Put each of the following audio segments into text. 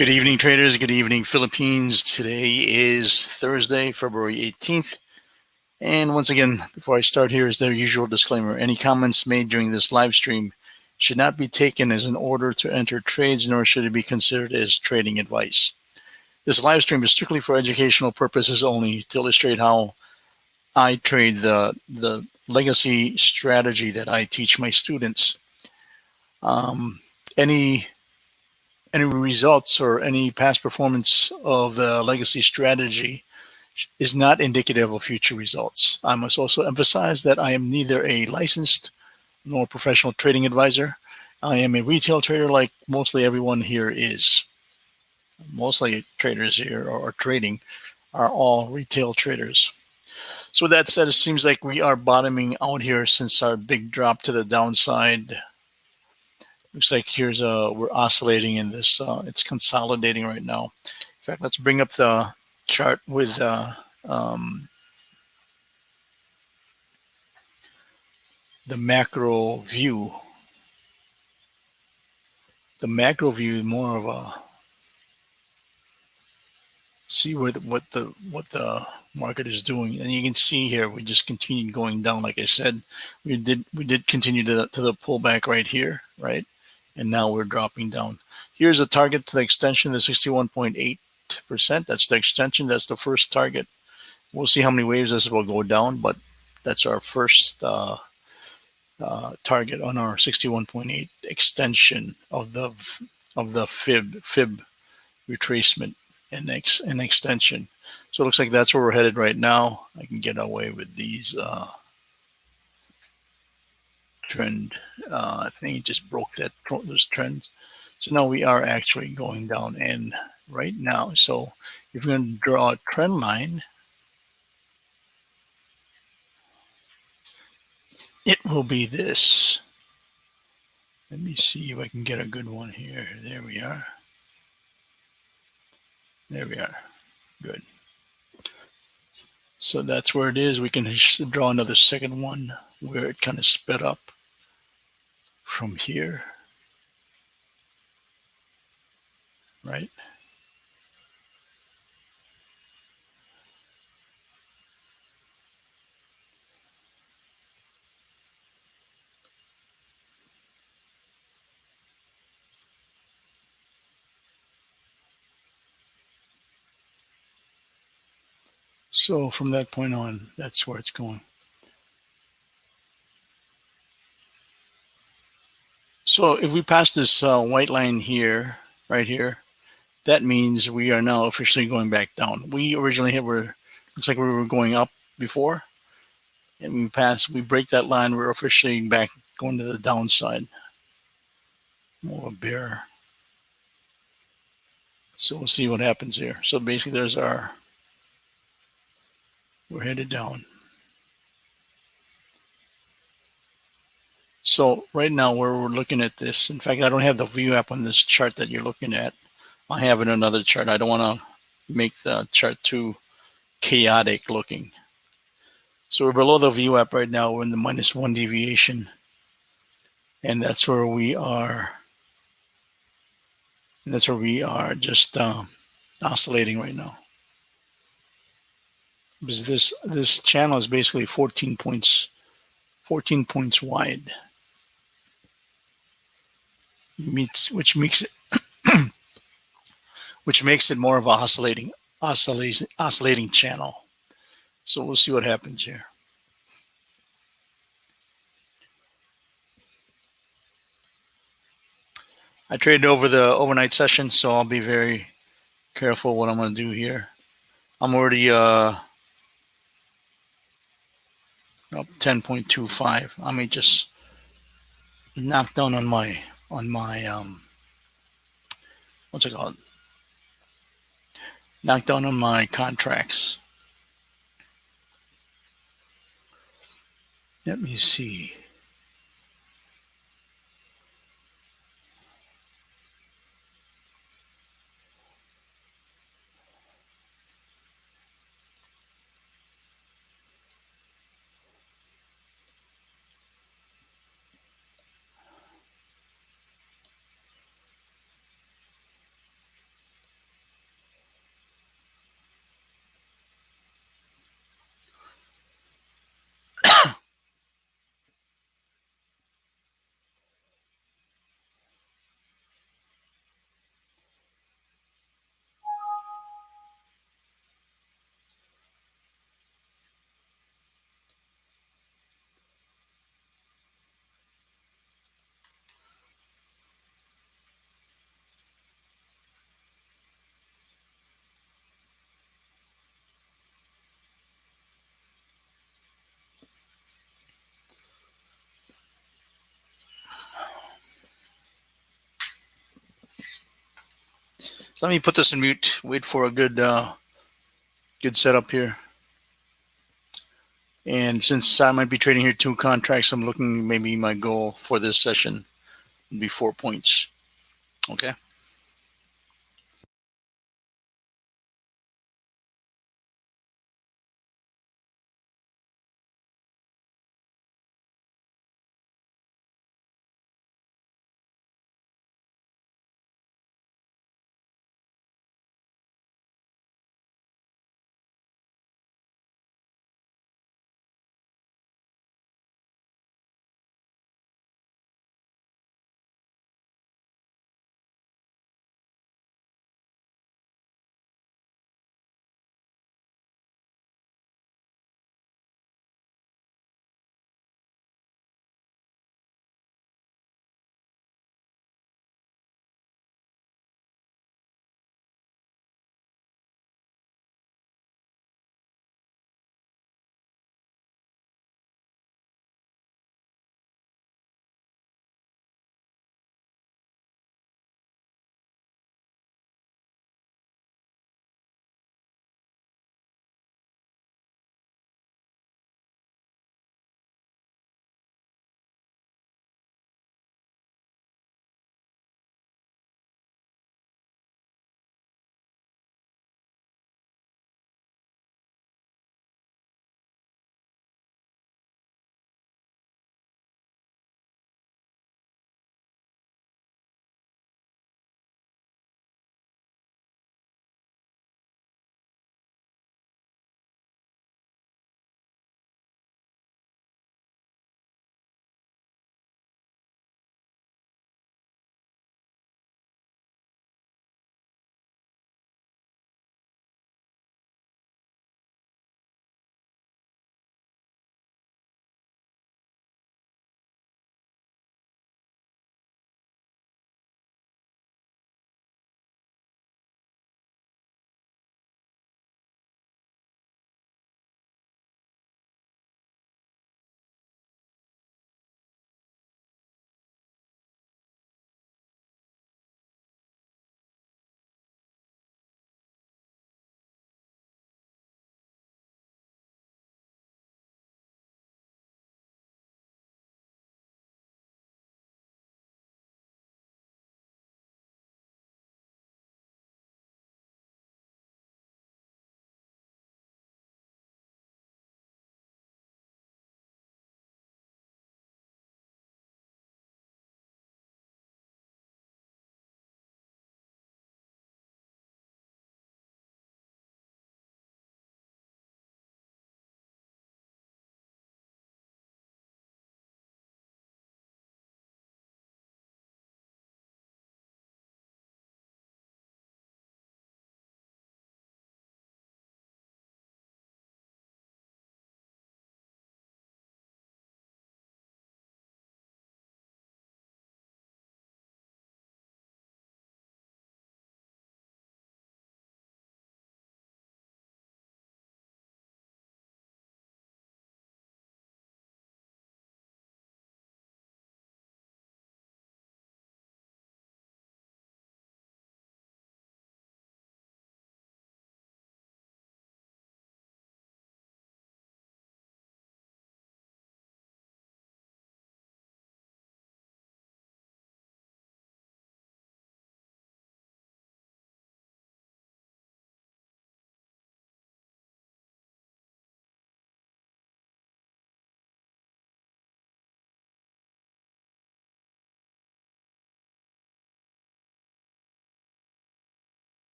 Good evening, traders. Good evening, Philippines. Today is Thursday, February 18th. And once again, before I start, here is the usual disclaimer. Any comments made during this live stream should not be taken as an order to enter trades, nor should it be considered as trading advice. This live stream is strictly for educational purposes only to illustrate how I trade the legacy strategy that I teach my students. Any results or any past performance of the legacy strategy is not indicative of future results. I must also emphasize that I am neither a licensed nor professional trading advisor. I am a retail trader like mostly everyone here is. Mostly traders here or trading are all retail traders. So with that said, it seems like we are bottoming out here since our big drop to the downside. Looks like we're oscillating in this. It's consolidating right now. In fact, let's bring up the chart with the macro view. The macro view is more of a see what the market is doing, and you can see here we just continued going down. Like I said, we did continue to the pullback right here, right, and now we're dropping down. Here's a target to the extension, the 61.8%. That's the extension. That's the first target. We'll see how many waves this will go down, but that's our first target on our 61.8 extension of the fib retracement and extension. So it looks like that's where we're headed right now. I can get away with these trend. I think it just broke those trends. So now we are actually going down, and right now, so if you're going to draw a trend line, it will be this. Let me see if I can get a good one here. There we are. There we are. Good. So that's where it is. We can draw another second one where it kind of sped up from here. Right? So from that point on, that's where it's going. So if we pass this white line here, right here, that means we are now officially going back down. We originally looks like we were going up before, and we break that line, we're officially back going to the downside. More of a bear. So we'll see what happens here. So basically we're headed down. So right now where we're looking at this, in fact, I don't have the view app on this chart that you're looking at. I have it in another chart. I don't want to make the chart too chaotic looking. So we're below the view app right now. We're in the -1 deviation. And that's where we are. That's where we are just oscillating right now. Because this channel is basically 14 points wide, which makes it more of a oscillating channel. So we'll see what happens here. I traded over the overnight session, so I'll be very careful what I'm going to do here. I'm already up 10.25. I may just knock down on my what's it called? Knock down on my contracts. Let me see. So let me put this in mute. Wait for a good setup here. And since I might be trading here 2 contracts, I'm looking, maybe my goal for this session would be 4 points. Okay.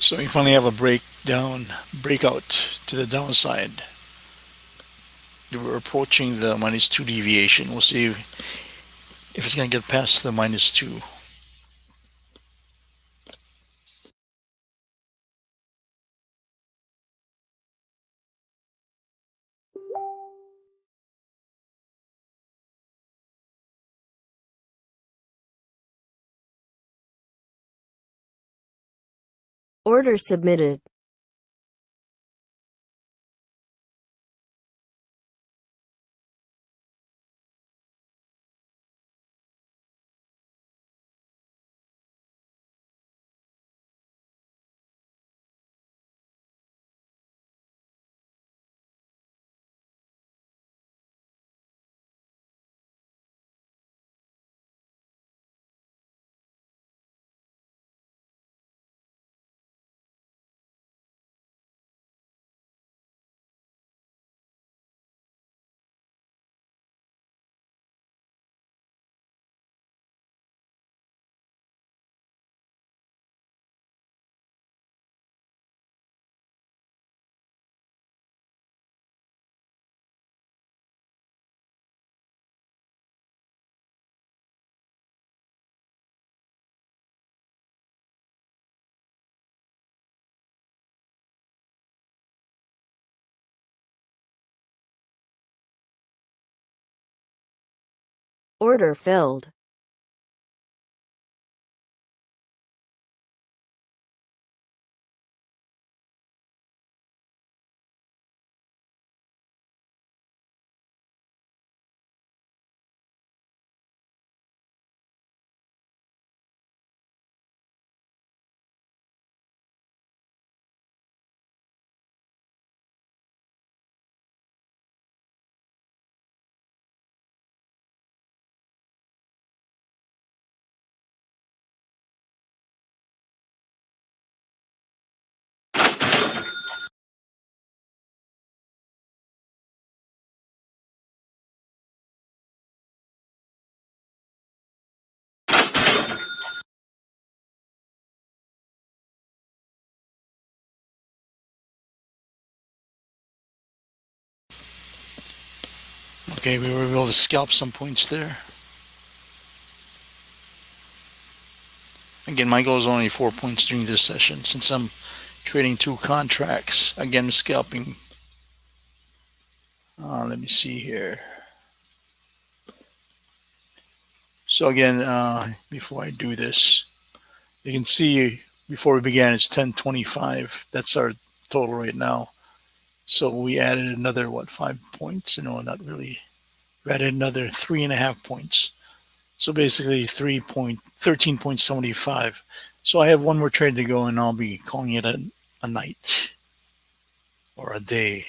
So we finally have a breakout to the downside. We're approaching the -2 deviation. We'll see if it's going to get past the -2. Order submitted. Order filled. Okay, we were able to scalp some points there. Again, my goal is only 4 points during this session since I'm trading two contracts. Again, scalping. Let me see here. So again, before I do this, you can see before we began it's 1025. That's our total right now. So we added another, what, 5 points? No, not really. We added another 3.5 points. So basically 13.75. So I have one more trade to go and I'll be calling it a night or a day.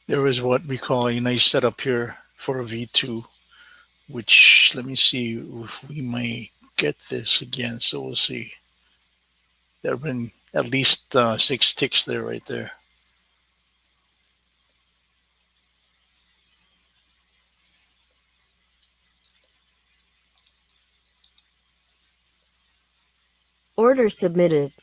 There is what we call a nice setup here for a V2, which let me see if we may get this again. So we'll see. There have been at least 6 ticks there, right there. Order submitted.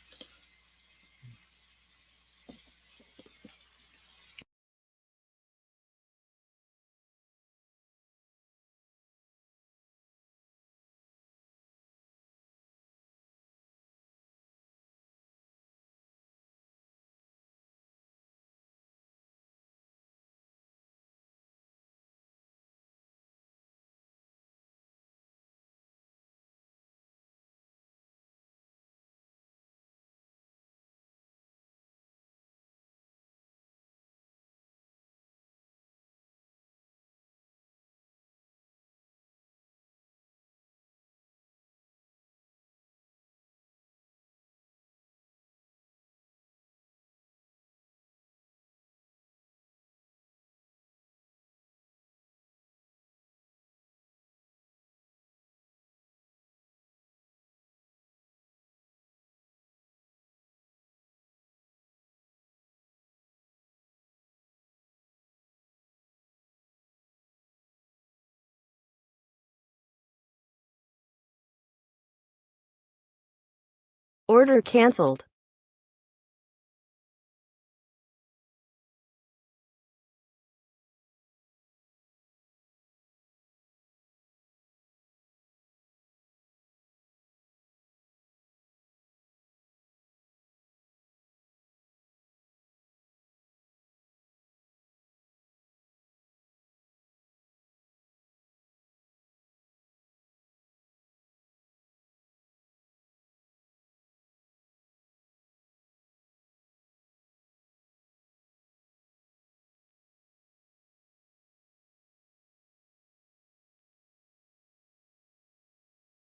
Order canceled.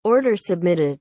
Order submitted.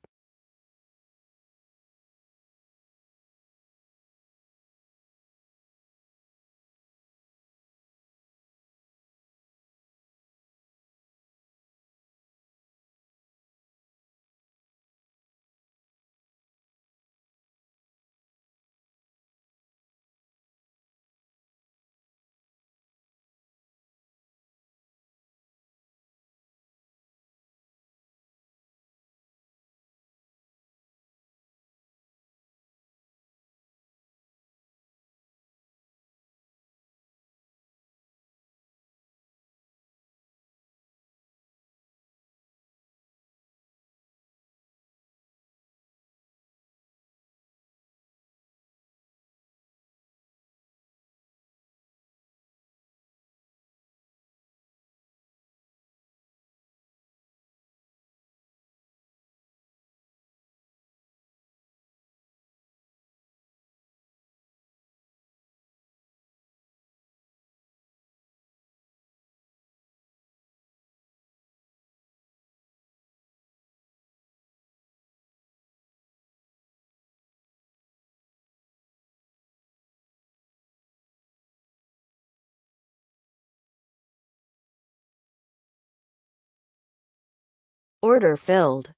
Order filled.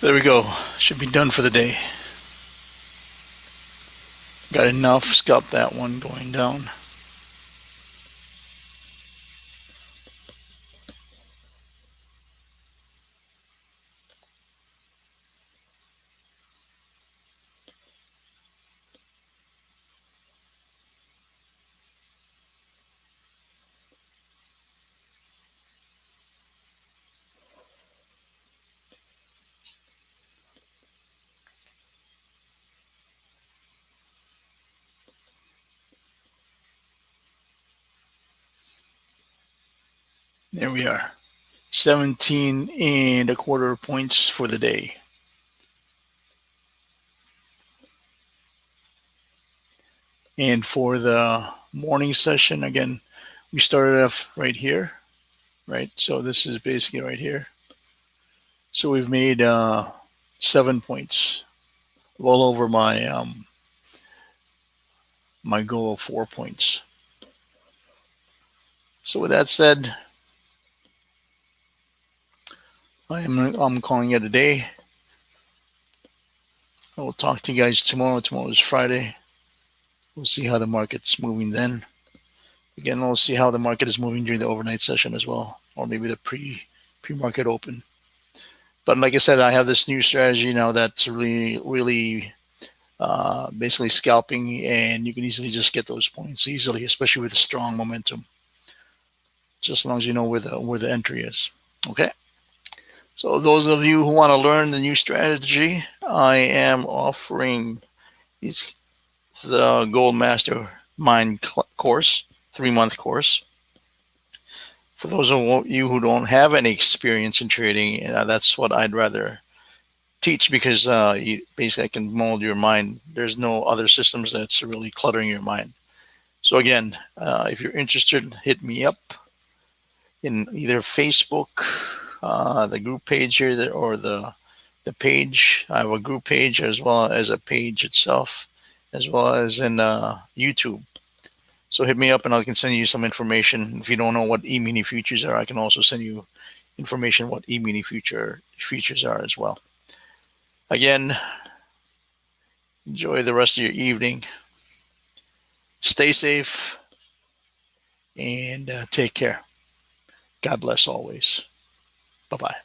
So there we go. Should be done for the day. Got enough. Scalp that one going down. There we are. 17 and a quarter points for the day. And for the morning session, again, we started off right here, right? So this is basically right here. So we've made 7 points, well over my goal of 4 points. So with that said, I'm calling it a day. I will talk to you guys tomorrow. Tomorrow is Friday. We'll see how the market's moving then. Again, we'll see how the market is moving during the overnight session as well, or maybe the pre-market open. But like I said, I have this new strategy now that's really basically scalping, and you can easily just get those points easily, especially with strong momentum. Just as long as you know where the entry is. Okay. So those of you who want to learn the new strategy, I am offering these the Gold Master Mind course, 3-month course. For those of you who don't have any experience in trading, that's what I'd rather teach because basically I can mold your mind. There's no other systems that's really cluttering your mind. So again, if you're interested, hit me up in either Facebook, the group page here, or the page. I have a group page as well as a page itself, as well as in YouTube. So hit me up and I can send you some information. If you don't know what E-mini futures are, I can also send you information what E-mini futures are as well. Again, enjoy the rest of your evening. Stay safe and take care. God bless always. Bye bye.